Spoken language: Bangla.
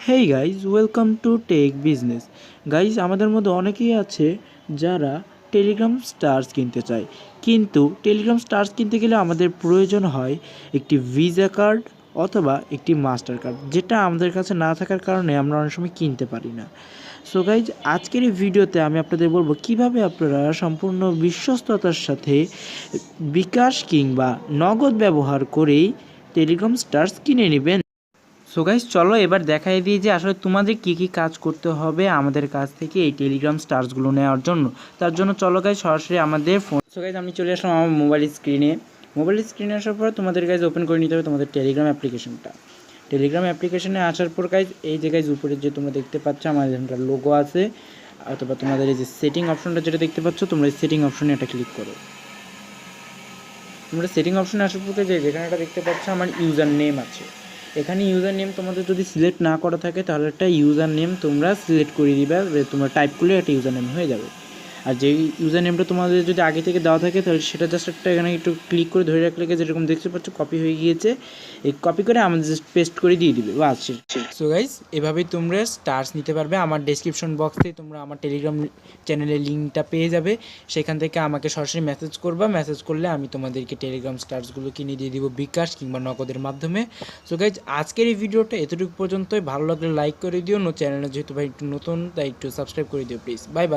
Hey guys, welcome to tech business. Guys, আমাদের মধ্যে অনেকেই আছে যারা টেলিগ্রাম স্টার্স কিনতে চায়, কিন্তু টেলিগ্রাম স্টার্স কিনতে গেলে আমাদের প্রয়োজন হয় একটি ভিসা কার্ড অথবা একটি মাস্টার কার্ড, যেটা আমাদের কাছে না থাকার কারণে আমরা অনেক সময় কিনতে পারি না। সো গাইজ, আজকের এই ভিডিওতে আমি আপনাদের বলবো কিভাবে আপনারা সম্পূর্ণ বিশ্বস্ততার সাথে বিকাশ কিংবা নগদ ব্যবহার করেই টেলিগ্রাম স্টার্স কিনে নেবেন। সো গাইস, চলো এবার দেখাই দিই যে আসলে তোমাদের কী কী কাজ করতে হবে আমাদের কাছ থেকে এই টেলিগ্রাম স্টার্সগুলো নেওয়ার জন্য। তার জন্য চলো গাইস সরাসরি আমাদের ফোন। সো গাইস, আমি চলে আসলাম আমার মোবাইল স্ক্রিনে আসার পর তোমাদের গাইজ ওপেন করে নিতে হবে তোমাদের টেলিগ্রাম অ্যাপ্লিকেশনটা। টেলিগ্রাম অ্যাপ্লিকেশনে আসার পর গাইজ এই যে গাইজ উপরে যে তোমরা দেখতে পাচ্ছ আমাদের এখানকার লোগো আছে, অথবা তোমাদের এই যে সেটিং অপশনটা যেটা দেখতে পাচ্ছ, তোমরা এই সেটিং অপশনে এটা ক্লিক করো। তোমরা সেটিং অপশনে আসার পর যে যেখানে এটা দেখতে পাচ্ছ আমার ইউজার নেম আছে, এখানে ইউজার নেম তোমাদের যদি সিলেক্ট না করা থাকে তাহলে একটা ইউজার নেম তোমরা সিলেক্ট করে দিবে, তোমরা টাইপ করলে একটা ইউজার নেম হয়ে যাবে। আর যেই ইউজার নেমটা তোমাদের যদি আগে থেকে দেওয়া থাকে তাহলে সেটা জাস্ট একটা এখানে একটু ক্লিক করে ধরে রাখলে যেরকম দেখতে পাচ্ছ কপি হয়ে গিয়েছে, এই কপি করে আমাদের জাস্ট পেস্ট করে দিয়ে দিবে বাস। সো গাইজ, এভাবেই তোমরা স্টার্স নিতে পারবে। আমার ডেসক্রিপশন বক্সে তোমরা আমার টেলিগ্রাম চ্যানেলের লিঙ্কটা পেয়ে যাবে, সেখান থেকে আমাকে সরাসরি মেসেজ করবা। মেসেজ করলে আমি তোমাদেরকে টেলিগ্রাম স্টার্সগুলো কিনে দিয়ে দিব বিকাশ কিংবা নগদের মাধ্যমে। সো গাইজ, আজকের এই ভিডিওটা এতটুকু পর্যন্তই। ভালো লাগলে লাইক করে দিও, চ্যানেলে যেহেতু ভাই একটু নতুন তাই একটু সাবস্ক্রাইব করে দিও প্লিজ। Bye bye.